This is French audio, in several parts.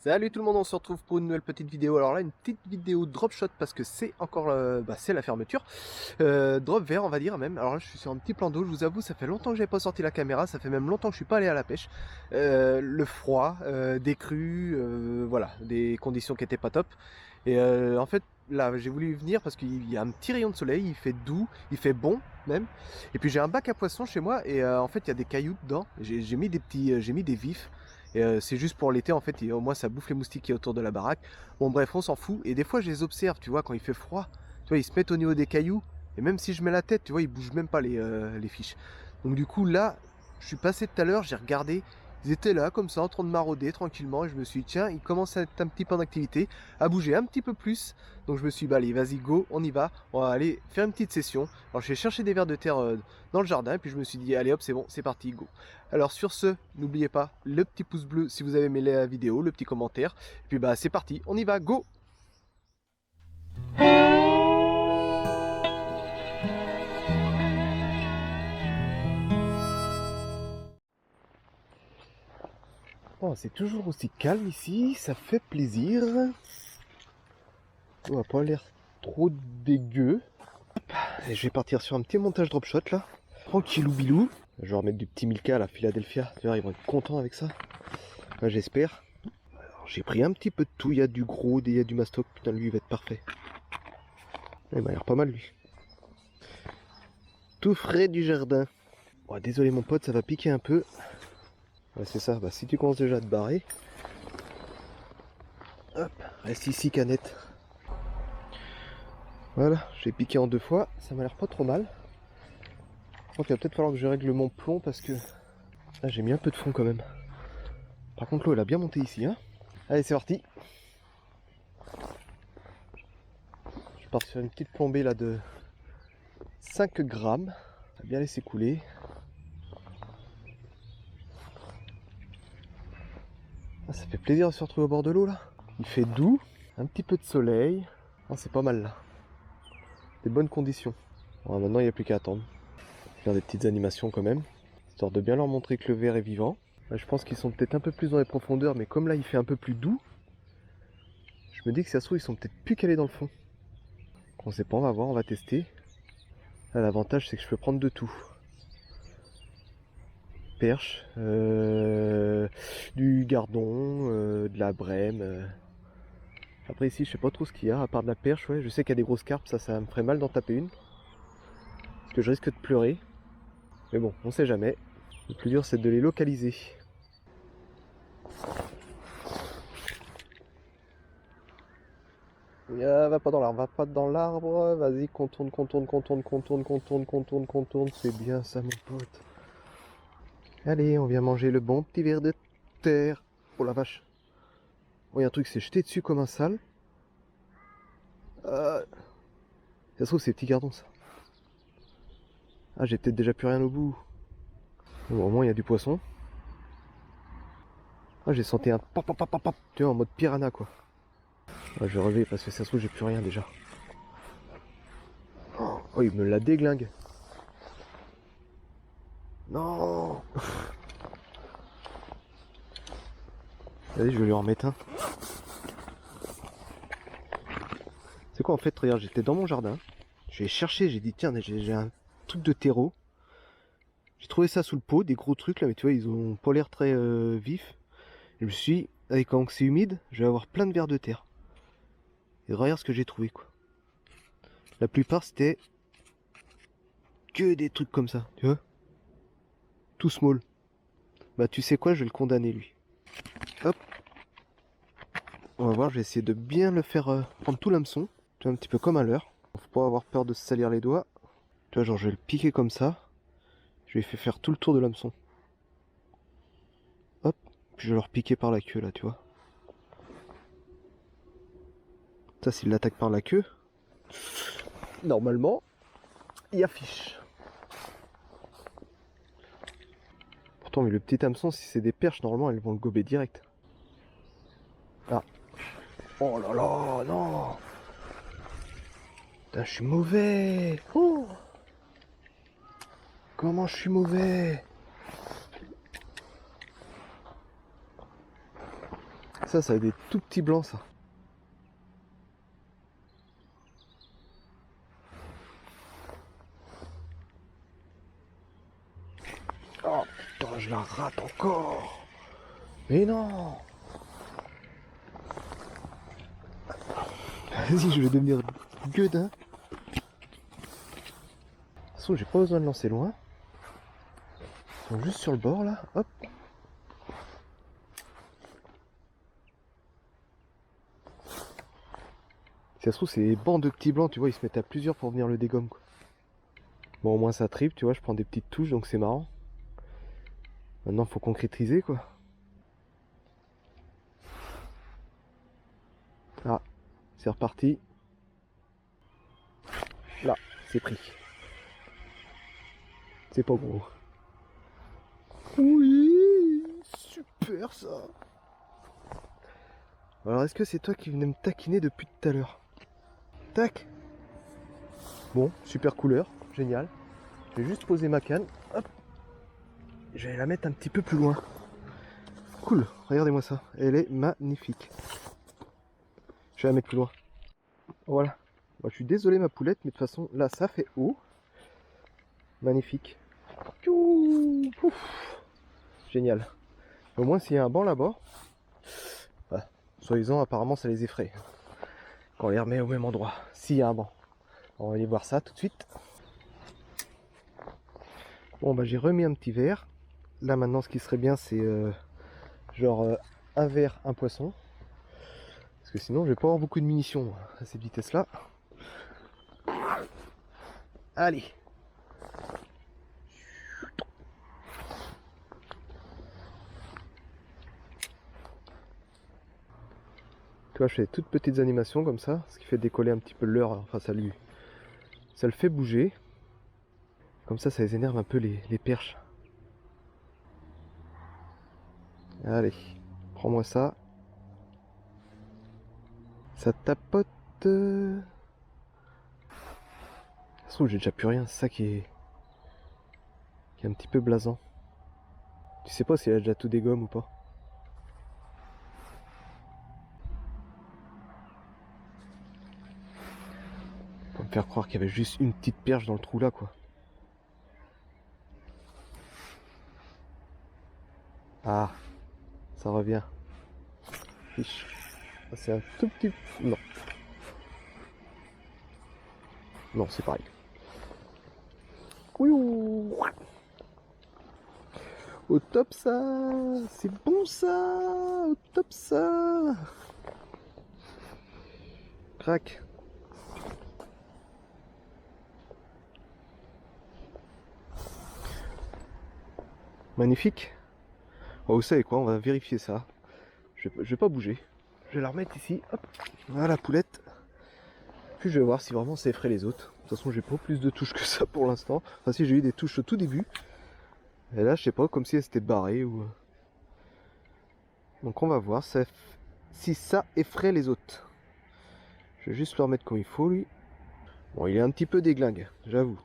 Salut tout le monde, on se retrouve pour une nouvelle petite vidéo. Alors là, une petite vidéo drop shot parce que c'est encore c'est la fermeture. Drop vert, on va dire même. Alors là, je suis sur un petit plan d'eau. Je vous avoue, ça fait longtemps que j'ai pas sorti la caméra. Ça fait même longtemps que je suis pas allé à la pêche. Le froid, des crues, voilà, des conditions qui étaient pas top. Et en fait, là, j'ai voulu venir parce qu'il y a un petit rayon de soleil. Il fait doux, il fait bon même. Et puis j'ai un bac à poissons chez moi et en fait, il y a des cailloux dedans. J'ai mis des petits, j'ai mis des vifs. Et c'est juste pour l'été en fait, et au moins ça bouffe les moustiques qui est autour de la baraque. Bon bref, on s'en fout. Et des fois je les observe, tu vois, quand il fait froid, tu vois, ils se mettent au niveau des cailloux. Et même si je mets la tête, tu vois, ils bougent même pas les fiches. Donc du coup là, je suis passé tout à l'heure, j'ai regardé. Ils étaient là comme ça en train de marauder tranquillement et je me suis dit tiens, ils commencent à être un petit peu en activité, à bouger un petit peu plus. Donc je me suis dit bah allez vas-y go, on y va, on va aller faire une petite session. Alors j'ai cherché des vers de terre dans le jardin et puis je me suis dit allez hop c'est bon, c'est parti go. Alors sur ce, n'oubliez pas le petit pouce bleu si vous avez aimé la vidéo, le petit commentaire. Et puis bah c'est parti, on y va, go! Oh, c'est toujours aussi calme ici, ça fait plaisir. On va pas l'air trop dégueu. Et je vais partir sur un petit montage drop shot là. Tranquillou bilou. Je vais remettre du petit Milka à la Philadelphia. Tu vois, ils vont être contents avec ça. Moi j'espère. J'ai pris un petit peu de tout. Il y a du gros, il y a du mastoc. Putain, lui il va être parfait. Il m'a l'air pas mal lui. Tout frais du jardin. Oh, désolé mon pote, ça va piquer un peu. Ouais, c'est ça. Bah, si tu commences déjà à te barrer. Hop, reste ici canette. Voilà, j'ai piqué en 2 fois. Ça m'a l'air pas trop mal. Je crois qu'il va peut-être falloir que je règle mon plomb parce que là j'ai mis un peu de fond quand même. Par contre l'eau elle a bien monté ici hein. Allez c'est parti. Je pars sur une petite plombée là de 5 grammes. On va bien laisser couler. Ah, ça fait plaisir de se retrouver au bord de l'eau là. Il fait doux, un petit peu de soleil. Ah, c'est pas mal là. Des bonnes conditions. Bon, maintenant il n'y a plus qu'à attendre. Faire des petites animations quand même. Histoire de bien leur montrer que le verre est vivant. Là, je pense qu'ils sont peut-être un peu plus dans les profondeurs, mais comme là il fait un peu plus doux, je me dis que si ça se trouve ils sont peut-être plus calés dans le fond. On sait pas, on va voir, on va tester. L'avantage c'est que je peux prendre de tout. Perche, du gardon, de la brème. Après ici je sais pas trop ce qu'il y a, à part de la perche, ouais. Je sais qu'il y a des grosses carpes, ça me ferait mal d'en taper une. Parce que je risque de pleurer. Mais bon, on sait jamais. Le plus dur c'est de les localiser. Va pas dans l'arbre, va pas dans l'arbre. Vas-y, contourne, contourne, contourne, contourne, contourne, contourne, contourne. C'est bien ça mon pote. Allez, on vient manger le bon petit ver de terre. Oh la vache. Oh, y a un truc s'est jeté dessus comme un sale. Ça se trouve, c'est petit gardon ça. Ah, j'ai peut-être déjà plus rien au bout. Bon, au moins, il y a du poisson. Ah, j'ai senti un pop, pop, pop, pop, pop. Tu vois, en mode piranha quoi. Ah, je vais relever parce que ça se trouve, j'ai plus rien déjà. Oh, il me la déglingue. Non. Vas-y, je vais lui en remettre un. C'est quoi en fait, regarde, j'étais dans mon jardin. J'ai cherché, j'ai dit tiens, j'ai un truc de terreau. J'ai trouvé ça sous le pot, des gros trucs là, mais tu vois, ils ont pas l'air très vifs. Et je me suis dit, allez, quand c'est humide, je vais avoir plein de vers de terre. Et regarde ce que j'ai trouvé quoi. La plupart c'était que des trucs comme ça, tu vois. Tout small. Bah tu sais quoi, je vais le condamner lui. Hop. On va voir, je vais essayer de bien le faire prendre tout l'hameçon. Tu vois, un petit peu comme à l'heure. Faut pas avoir peur de se salir les doigts. Tu vois, genre je vais le piquer comme ça. Je lui ai fait faire tout le tour de l'hameçon. Hop. Puis je vais le repiquer par la queue là, tu vois. Ça, s'il l'attaque par la queue, normalement, il affiche. Pourtant, mais le petit hameçon, si c'est des perches, normalement, elles vont le gober direct. Ah. Oh là là, non. Putain, je suis mauvais. Oh. Comment je suis mauvais. Ça a des tout petits blancs, ça. Oh putain, je la rate encore. Mais non. Vas-y, je vais devenir gueudin. De toute façon, j'ai pas besoin de lancer loin. Ils sont juste sur le bord là. Hop. Si ça se trouve, c'est des bancs de petits blancs, tu vois, ils se mettent à plusieurs pour venir le dégommer, quoi. Bon, au moins ça tripe, tu vois, je prends des petites touches, donc c'est marrant. Maintenant, faut concrétiser, quoi. Ah, c'est reparti. Là, c'est pris. C'est pas gros. Oui, super ça. Alors, est-ce que c'est toi qui venais me taquiner depuis tout à l'heure? Tac. Bon, super couleur, génial. Je vais juste poser ma canne. Hop. Je vais la mettre un petit peu plus loin. Cool, regardez-moi ça. Elle est magnifique. Je vais la mettre plus loin. Voilà. Moi, je suis désolé ma poulette, mais de toute façon, là, ça fait haut. Magnifique. Tchou, pouf. Génial. Au moins, s'il y a un banc là-bas, bah, soi-disant, apparemment, ça les effraie. Quand on les remet au même endroit. S'il y a un banc. On va aller voir ça tout de suite. Bon, bah, j'ai remis un petit verre. Là, maintenant, ce qui serait bien, c'est un verre, un poisson. Parce que sinon, je vais pas avoir beaucoup de munitions à cette vitesse-là. Allez. Tu vois, je fais des toutes petites animations comme ça, ce qui fait décoller un petit peu le leurre. Enfin, ça le fait bouger. Comme ça les énerve un peu les perches. Allez, prends-moi ça. Ça tapote. Ça se trouve, j'ai déjà plus rien. C'est ça qui est un petit peu blasant. Tu sais pas s'il a déjà tout dégomme ou pas. Pour me faire croire qu'il y avait juste une petite perche dans le trou là, quoi. Ah, ça revient. Fiche. C'est un tout petit... Non. Non, c'est pareil. Oui. Au top ça. C'est bon ça. Au top ça. Crac. Magnifique. Oh, vous savez quoi, on va vérifier ça. Je vais pas bouger. Je vais la remettre ici. Hop. Voilà la poulette. Puis je vais voir si vraiment ça effraie les autres. De toute façon, j'ai pas plus de touches que ça pour l'instant. Enfin, si j'ai eu des touches au tout début. Et là, je sais pas, comme si elle s'était barrée ou. Donc, on va voir si ça effraie les autres. Je vais juste le remettre comme il faut, lui. Bon, il est un petit peu déglingue, j'avoue.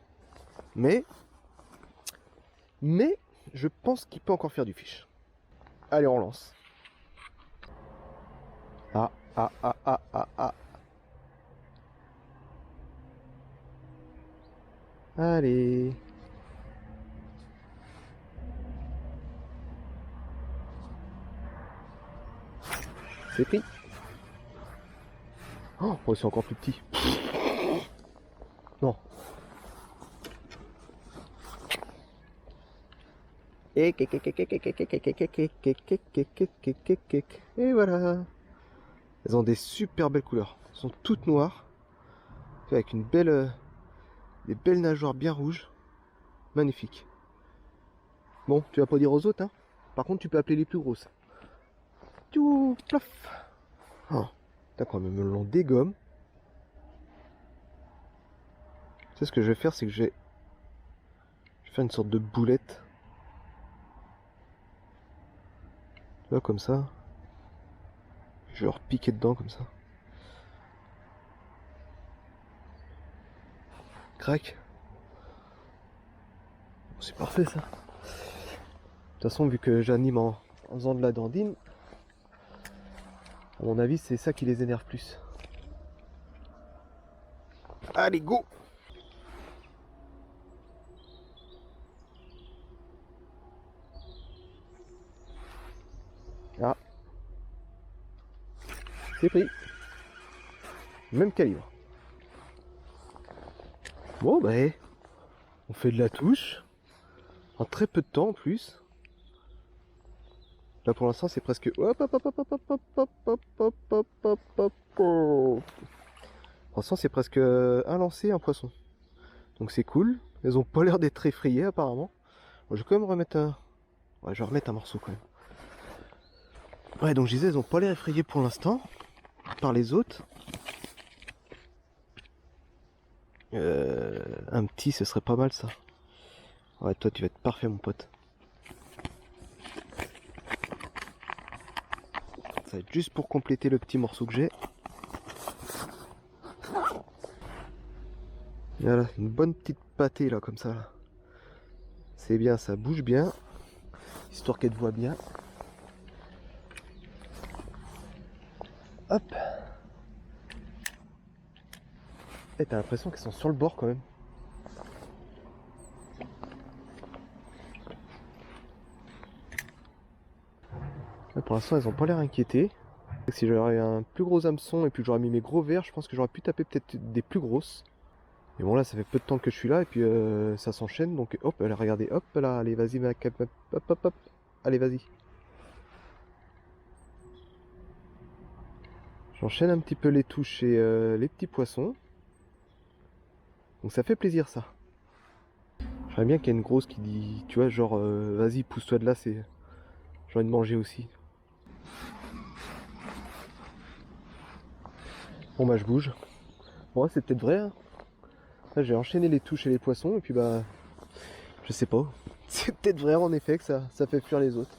Mais, je pense qu'il peut encore faire du fiche. Allez, on lance. Ah, ah, ah, ah, ah, ah. Allez. C'est pris. Oh, c'est encore plus petit. Non. Et voilà. Elles ont des super belles couleurs. Elles sont toutes noires. Avec des belles nageoires bien rouges. Magnifique. Bon, tu vas pas dire aux autres, hein. Par contre, tu peux appeler les plus grosses. Tchou, plof. Oh, d'accord, mais me l'on dégomme. Tu sais ce que je vais faire, c'est que je vais faire une sorte de boulette. Tu vois, comme ça. Je vais leur piquer dedans, comme ça. Crac. C'est parfait, ça. De toute façon, vu que j'anime en faisant de la dandine, À mon avis, c'est ça qui les énerve plus. Allez, go! Ah, c'est pris. Même calibre. Bon, bah, on fait de la touche. En très peu de temps en plus. Là pour l'instant c'est presque. Hop hop hop hop hop hop hop hop hop hop hop hop hop hop. Pour l'instant c'est presque un lancer, un poisson. Donc c'est cool. Elles ont pas l'air d'être effrayées apparemment. Bon, je vais quand même remettre un. Ouais, je vais remettre un morceau quand même. Ouais, donc je disais, elles ont pas l'air effrayées pour l'instant. Par les autres. Un petit, ce serait pas mal ça. Ouais, toi tu vas être parfait mon pote. Ça va être juste pour compléter le petit morceau que j'ai. Voilà, une bonne petite pâtée là, comme ça. Là. C'est bien, ça bouge bien. Histoire qu'elle te voit bien. Hop. Et t'as l'impression qu'elles sont sur le bord quand même. Là, pour l'instant, elles ont pas l'air inquiétées. Si j'aurais un plus gros hameçon et puis j'aurais mis mes gros verres, je pense que j'aurais pu taper peut-être des plus grosses. Mais bon, là, ça fait peu de temps que je suis là et puis ça s'enchaîne. Donc, hop, regardez, hop là, allez, vas-y, ma cap, hop, hop, hop. Allez, vas-y. J'enchaîne un petit peu les touches et les petits poissons. Donc, ça fait plaisir, ça. J'aimerais bien qu'il y ait une grosse qui dit, tu vois, genre, vas-y, pousse-toi de là, c'est. J'ai envie de manger aussi. Bon, bah, je bouge. Bon, ouais, c'est peut-être vrai, hein. Là, j'ai enchaîné les touches et les poissons, et puis bah, je sais pas. C'est peut-être vrai en effet que ça fait fuir les autres.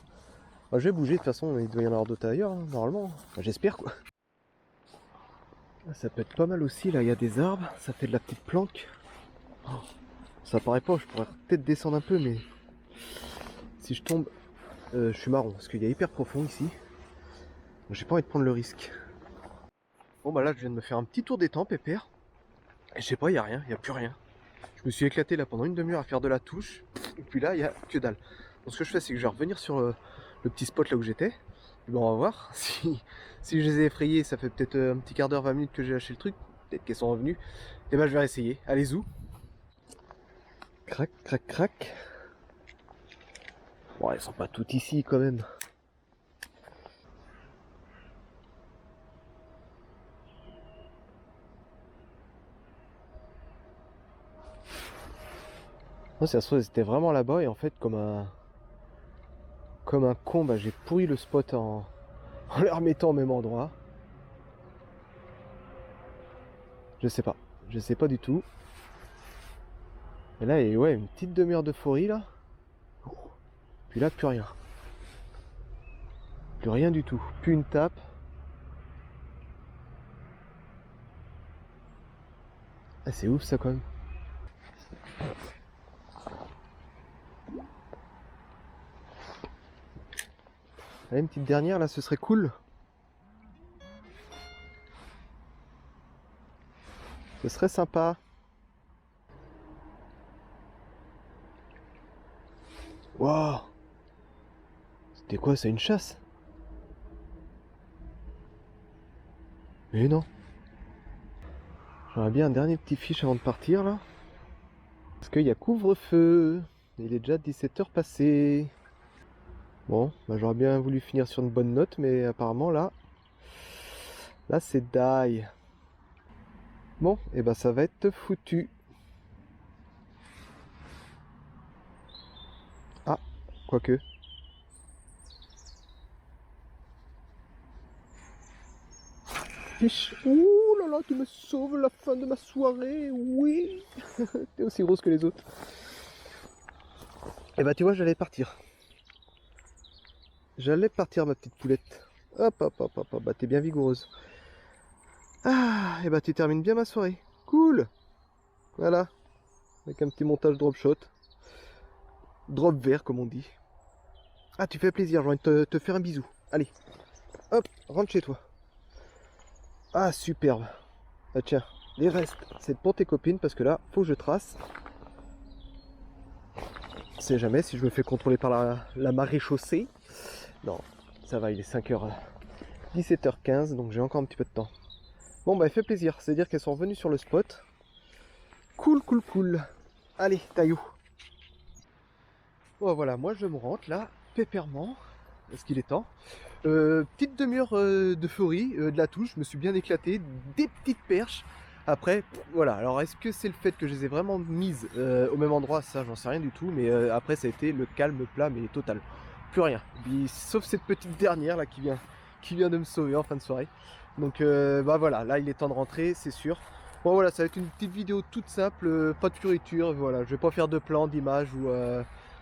Bah, je vais bouger, de toute façon, il doit y en avoir d'autres ailleurs, hein, normalement. Enfin, j'espère quoi. Ça peut être pas mal aussi, là, il y a des arbres, ça fait de la petite planque. Oh, ça paraît pas, je pourrais peut-être descendre un peu, mais si je tombe, je suis marron, parce qu'il y a hyper profond ici. J'ai pas envie de prendre le risque. Bon, bah là, je viens de me faire un petit tour d'étang, pépère. Et je sais pas, il y a rien, il y a plus rien. Je me suis éclaté là pendant une demi-heure à faire de la touche. Et puis là, il y a que dalle. Donc ce que je fais, c'est que je vais revenir sur le petit spot là où j'étais. Et ben, on va voir si je les ai effrayés. Ça fait peut-être un petit quart d'heure, 20 minutes que j'ai lâché le truc. Peut-être qu'elles sont revenues. Et ben, je vais essayer. Allez, zou. Crac, crac, crac. Bon, elles sont pas toutes ici quand même. Moi, ça se trouve, c'était vraiment là-bas. Et en fait, comme un con, bah, j'ai pourri le spot en les remettant au même endroit. Je sais pas. Je sais pas du tout. Et là, et ouais, une petite demi-heure d'euphorie là. Puis là, plus rien. Plus rien du tout. Plus une tape. Ah, c'est ouf ça quand même. Allez, une petite dernière là, ce serait cool. Ce serait sympa. Waouh! C'était quoi, ça, une chasse? Mais non. J'aurais bien un dernier petit fiche avant de partir là. Parce qu'il y a couvre-feu. Il est déjà 17h passé. Bon, bah, j'aurais bien voulu finir sur une bonne note, mais apparemment là c'est die. Bon, et bah ça va être foutu. Ah, quoique. Fiche. Ouh là là, tu me sauves la fin de ma soirée, oui. T'es aussi grosse que les autres. Et bah tu vois, j'allais partir. J'allais partir, ma petite poulette. Hop, hop, hop, hop, hop. Bah t'es bien vigoureuse. Ah, et bah tu termines bien ma soirée. Cool. Voilà. Avec un petit montage drop shot. Drop vert, comme on dit. Ah, tu fais plaisir, j'ai envie de te faire un bisou. Allez. Hop, rentre chez toi. Ah, superbe. Ah, tiens, les restes, c'est pour tes copines parce que là, faut que je trace. On sait jamais si je me fais contrôler par la marée chaussée. Non, ça va, il est 5h, 17h15, donc j'ai encore un petit peu de temps. Bon, bah, fait plaisir, c'est-à-dire qu'elles sont revenues sur le spot. Cool, cool, cool. Allez, taillou. Bon, voilà, moi je me rentre là, pépèrement, parce qu'il est temps. Petite demi-heure d'euphorie, de la touche, je me suis bien éclaté, des petites perches. Après, voilà, alors est-ce que c'est le fait que je les ai vraiment mises au même endroit? Ça, j'en sais rien du tout, mais après, ça a été le calme plat, mais total. Plus rien. Sauf cette petite dernière là qui vient de me sauver en fin de soirée. Donc, bah voilà, là, il est temps de rentrer, c'est sûr. Bon, voilà, ça va être une petite vidéo toute simple, pas de fioriture, voilà, je vais pas faire de plan, d'image ou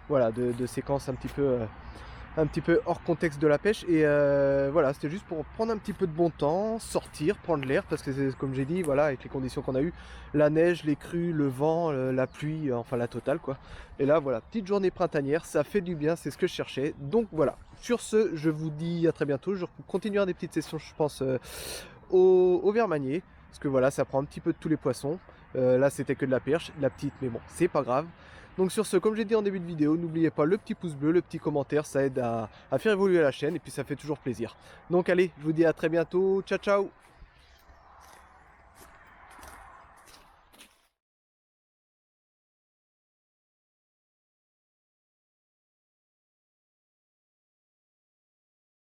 voilà, de séquences un petit peu hors contexte de la pêche. Et voilà, c'était juste pour prendre un petit peu de bon temps, sortir, prendre l'air, parce que c'est comme j'ai dit, voilà, avec les conditions qu'on a eues, la neige, les crues, le vent, la pluie, enfin la totale quoi. Et là voilà, petite journée printanière, ça fait du bien, c'est ce que je cherchais. Donc voilà, sur ce, je vous dis à très bientôt. Je continuerai des petites sessions, je pense, au verre manier, parce que voilà, ça prend un petit peu de tous les poissons. Là c'était que de la perche, de la petite, mais bon, c'est pas grave. Donc sur ce, comme j'ai dit en début de vidéo, n'oubliez pas le petit pouce bleu, le petit commentaire, ça aide à faire évoluer la chaîne et puis ça fait toujours plaisir. Donc allez, je vous dis à très bientôt, ciao ciao.